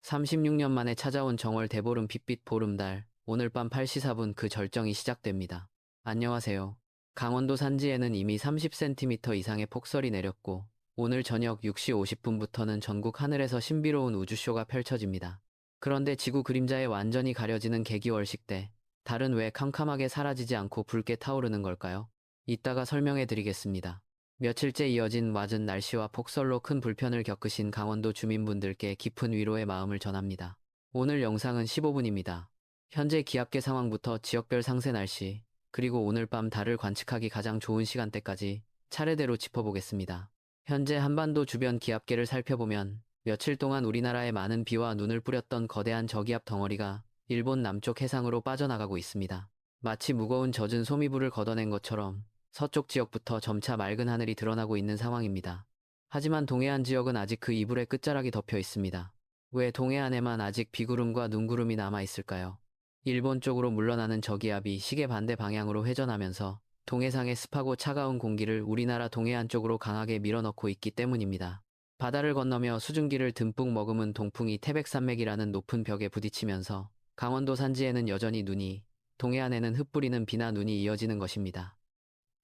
36년 만에 찾아온 정월 대보름 핏빛 보름달. 오늘 밤 8시 4분 그 절정이 시작됩니다. 안녕하세요. 강원도 산지에는 이미 30cm 이상의 폭설이 내렸고 오늘 저녁 6시 50분부터는 전국 하늘에서 신비로운 우주쇼가 펼쳐집니다. 그런데 지구 그림자에 완전히 가려지는 개기월식 때 달은 왜 캄캄하게 사라지지 않고 붉게 타오르는 걸까요? 이따가 설명해 드리겠습니다. 며칠째 이어진 잦은 날씨와 폭설로 큰 불편을 겪으신 강원도 주민분들께 깊은 위로의 마음을 전합니다. 오늘 영상은 15분입니다. 현재 기압계 상황부터 지역별 상세 날씨, 그리고 오늘 밤 달을 관측하기 가장 좋은 시간대까지 차례대로 짚어보겠습니다. 현재 한반도 주변 기압계를 살펴보면 며칠 동안 우리나라에 많은 비와 눈을 뿌렸던 거대한 저기압 덩어리가 일본 남쪽 해상으로 빠져나가고 있습니다. 마치 무거운 젖은 소미불을 걷어낸 것처럼 서쪽 지역부터 점차 맑은 하늘이 드러나고 있는 상황입니다. 하지만 동해안 지역은 아직 그 이불의 끝자락이 덮여 있습니다. 왜 동해안에만 아직 비구름과 눈구름이 남아 있을까요? 일본 쪽으로 물러나는 저기압이 시계 반대 방향으로 회전하면서 동해상의 습하고 차가운 공기를 우리나라 동해안 쪽으로 강하게 밀어넣고 있기 때문입니다. 바다를 건너며 수증기를 듬뿍 머금은 동풍이 태백산맥이라는 높은 벽에 부딪히면서 강원도 산지에는 여전히 눈이, 동해안에는 흩뿌리는 비나 눈이 이어지는 것입니다.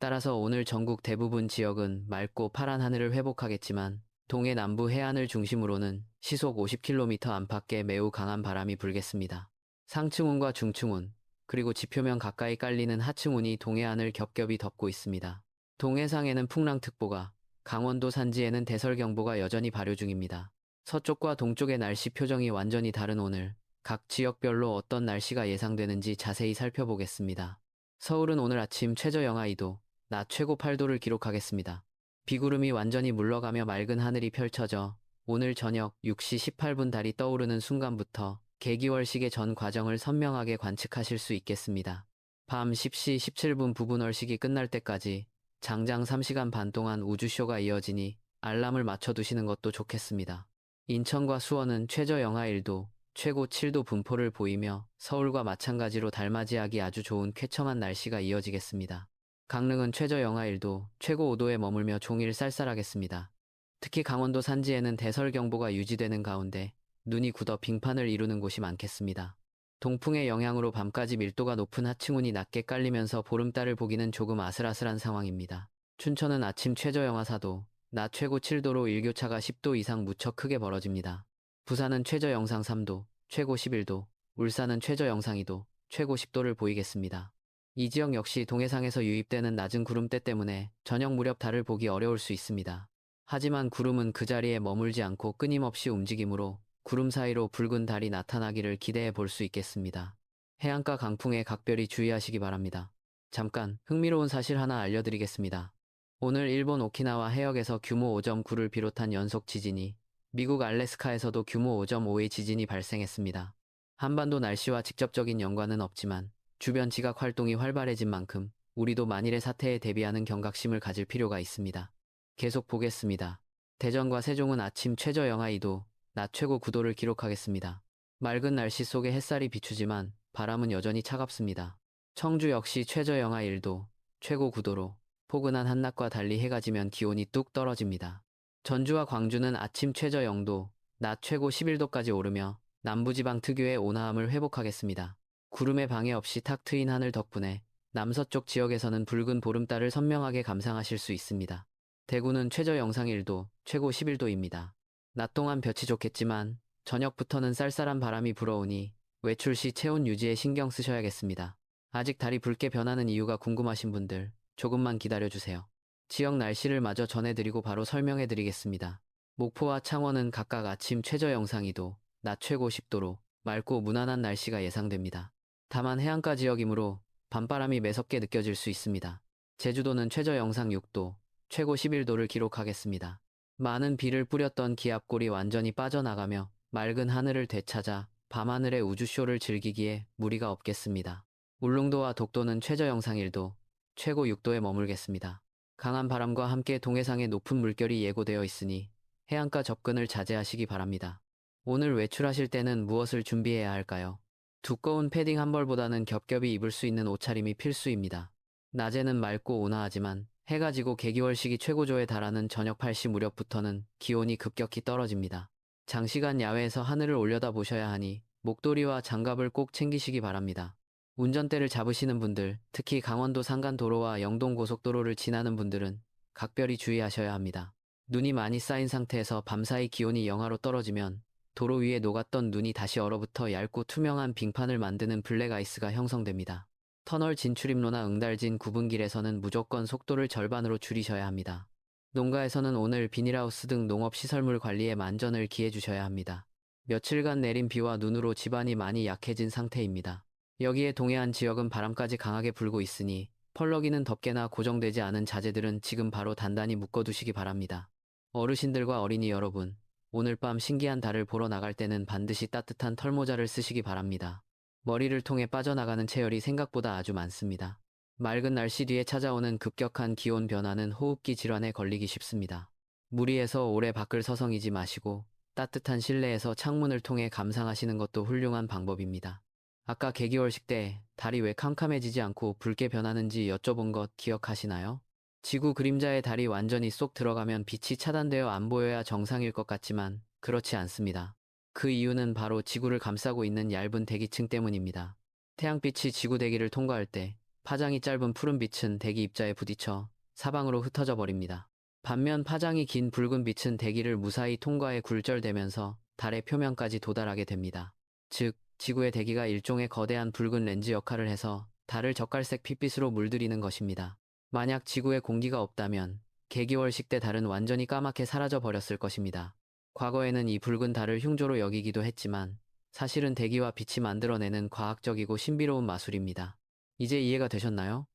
따라서 오늘 전국 대부분 지역은 맑고 파란 하늘을 회복하겠지만 동해 남부 해안을 중심으로는 시속 50km 안팎의 매우 강한 바람이 불겠습니다. 상층운과 중층운, 그리고 지표면 가까이 깔리는 하층운이 동해안을 겹겹이 덮고 있습니다. 동해상에는 풍랑특보가, 강원도 산지에는 대설경보가 여전히 발효 중입니다. 서쪽과 동쪽의 날씨 표정이 완전히 다른 오늘, 각 지역별로 어떤 날씨가 예상되는지 자세히 살펴보겠습니다. 서울은 오늘 아침 최저 영하 2도, 낮 최고 8도를 기록하겠습니다. 비구름이 완전히 물러가며 맑은 하늘이 펼쳐져 오늘 저녁 6시 18분 달이 떠오르는 순간부터 개기월식의 전 과정을 선명하게 관측하실 수 있겠습니다. 밤 10시 17분 부분월식이 끝날 때까지 장장 3시간 반 동안 우주쇼가 이어지니 알람을 맞춰두시는 것도 좋겠습니다. 인천과 수원은 최저 영하 1도, 최고 7도 분포를 보이며 서울과 마찬가지로 달맞이하기 아주 좋은 쾌청한 날씨가 이어지겠습니다. 강릉은 최저 영하 1도, 최고 5도에 머물며 종일 쌀쌀하겠습니다. 특히 강원도 산지에는 대설경보가 유지되는 가운데 눈이 굳어 빙판을 이루는 곳이 많겠습니다. 동풍의 영향으로 밤까지 밀도가 높은 하층운이 낮게 깔리면서 보름달을 보기는 조금 아슬아슬한 상황입니다. 춘천은 아침 최저 영하 4도, 낮 최고 7도로 일교차가 10도 이상 무척 크게 벌어집니다. 부산은 최저 영상 3도, 최고 11도, 울산은 최저 영상 2도, 최고 10도를 보이겠습니다. 이 지역 역시 동해상에서 유입되는 낮은 구름대 때문에 저녁 무렵 달을 보기 어려울 수 있습니다. 하지만 구름은 그 자리에 머물지 않고 끊임없이 움직이므로 구름 사이로 붉은 달이 나타나기를 기대해 볼 수 있겠습니다. 해안가 강풍에 각별히 주의하시기 바랍니다. 잠깐 흥미로운 사실 하나 알려드리겠습니다. 오늘 일본 오키나와 해역에서 규모 5.9를 비롯한 연속 지진이, 미국 알래스카에서도 규모 5.5의 지진이 발생했습니다. 한반도 날씨와 직접적인 연관은 없지만 주변 지각 활동이 활발해진 만큼 우리도 만일의 사태에 대비하는 경각심을 가질 필요가 있습니다. 계속 보겠습니다. 대전과 세종은 아침 최저 영하 2도, 낮 최고 9도를 기록하겠습니다. 맑은 날씨 속에 햇살이 비추지만 바람은 여전히 차갑습니다. 청주 역시 최저 영하 1도, 최고 9도로 포근한 한낮과 달리 해가 지면 기온이 뚝 떨어집니다. 전주와 광주는 아침 최저 0도, 낮 최고 11도까지 오르며 남부지방 특유의 온화함을 회복하겠습니다. 구름의 방해 없이 탁 트인 하늘 덕분에 남서쪽 지역에서는 붉은 보름달을 선명하게 감상하실 수 있습니다. 대구는 최저 영상 1도, 최고 11도입니다. 낮 동안 볕이 좋겠지만 저녁부터는 쌀쌀한 바람이 불어오니 외출 시 체온 유지에 신경 쓰셔야겠습니다. 아직 달이 붉게 변하는 이유가 궁금하신 분들 조금만 기다려주세요. 지역 날씨를 마저 전해드리고 바로 설명해드리겠습니다. 목포와 창원은 각각 아침 최저 영상 2도, 낮 최고 10도로 맑고 무난한 날씨가 예상됩니다. 다만 해안가 지역이므로 밤바람이 매섭게 느껴질 수 있습니다. 제주도는 최저 영상 6도, 최고 11도를 기록하겠습니다. 많은 비를 뿌렸던 기압골이 완전히 빠져나가며 맑은 하늘을 되찾아 밤하늘의 우주쇼를 즐기기에 무리가 없겠습니다. 울릉도와 독도는 최저 영상 1도, 최고 6도에 머물겠습니다. 강한 바람과 함께 동해상에 높은 물결이 예고되어 있으니 해안가 접근을 자제하시기 바랍니다. 오늘 외출하실 때는 무엇을 준비해야 할까요? 두꺼운 패딩 한 벌보다는 겹겹이 입을 수 있는 옷차림이 필수입니다. 낮에는 맑고 온화하지만 해가 지고 개기월식이 최고조에 달하는 저녁 8시 무렵부터는 기온이 급격히 떨어집니다. 장시간 야외에서 하늘을 올려다보셔야 하니 목도리와 장갑을 꼭 챙기시기 바랍니다. 운전대를 잡으시는 분들, 특히 강원도 산간도로와 영동 고속도로를 지나는 분들은 각별히 주의하셔야 합니다. 눈이 많이 쌓인 상태에서 밤사이 기온이 영하로 떨어지면 도로 위에 녹았던 눈이 다시 얼어붙어 얇고 투명한 빙판을 만드는 블랙아이스가 형성됩니다. 터널 진출입로나 응달진 구분길에서는 무조건 속도를 절반으로 줄이셔야 합니다. 농가에서는 오늘 비닐하우스 등 농업시설물 관리에 만전을 기해 주셔야 합니다. 며칠간 내린 비와 눈으로 집안이 많이 약해진 상태입니다. 여기에 동해안 지역은 바람까지 강하게 불고 있으니 펄럭이는 덮개나 고정되지 않은 자재들은 지금 바로 단단히 묶어두시기 바랍니다. 어르신들과 어린이 여러분, 오늘 밤 신기한 달을 보러 나갈 때는 반드시 따뜻한 털모자를 쓰시기 바랍니다. 머리를 통해 빠져나가는 체열이 생각보다 아주 많습니다. 맑은 날씨 뒤에 찾아오는 급격한 기온 변화는 호흡기 질환에 걸리기 쉽습니다. 무리해서 오래 밖을 서성이지 마시고 따뜻한 실내에서 창문을 통해 감상하시는 것도 훌륭한 방법입니다. 아까 개기월식 때 달이 왜 캄캄해지지 않고 붉게 변하는지 여쭤본 것 기억하시나요? 지구 그림자의 달이 완전히 쏙 들어가면 빛이 차단되어 안 보여야 정상일 것 같지만 그렇지 않습니다. 그 이유는 바로 지구를 감싸고 있는 얇은 대기층 때문입니다. 태양빛이 지구 대기를 통과할 때 파장이 짧은 푸른 빛은 대기 입자에 부딪혀 사방으로 흩어져 버립니다. 반면 파장이 긴 붉은 빛은 대기를 무사히 통과해 굴절되면서 달의 표면까지 도달하게 됩니다. 즉, 지구의 대기가 일종의 거대한 붉은 렌즈 역할을 해서 달을 젓갈색 핏빛으로 물들이는 것입니다. 만약 지구에 공기가 없다면 개기월식 때 달은 완전히 까맣게 사라져 버렸을 것입니다. 과거에는 이 붉은 달을 흉조로 여기기도 했지만 사실은 대기와 빛이 만들어내는 과학적이고 신비로운 마술입니다. 이제 이해가 되셨나요?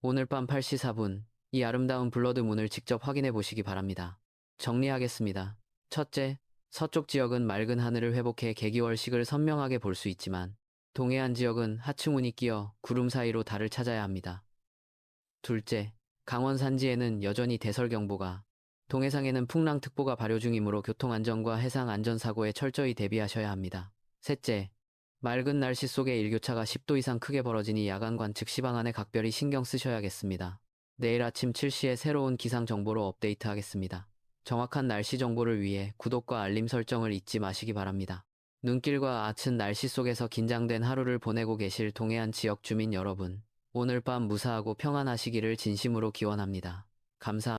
오늘 밤 8시 4분, 이 아름다운 블러드문을 직접 확인해 보시기 바랍니다. 정리하겠습니다. 첫째, 서쪽 지역은 맑은 하늘을 회복해 개기월식을 선명하게 볼 수 있지만 동해안 지역은 하층운이 끼어 구름 사이로 달을 찾아야 합니다. 둘째, 강원 산지에는 여전히 대설경보가, 동해상에는 풍랑특보가 발효 중이므로 교통안전과 해상안전사고에 철저히 대비하셔야 합니다. 셋째, 맑은 날씨 속에 일교차가 10도 이상 크게 벌어지니 야간 관측 시 방안에 각별히 신경 쓰셔야겠습니다. 내일 아침 7시에 새로운 기상 정보로 업데이트하겠습니다. 정확한 날씨 정보를 위해 구독과 알림 설정을 잊지 마시기 바랍니다. 눈길과 앗은 날씨 속에서 긴장된 하루를 보내고 계실 동해안 지역 주민 여러분, 오늘 밤 무사하고 평안하시기를 진심으로 기원합니다. 감사합니다.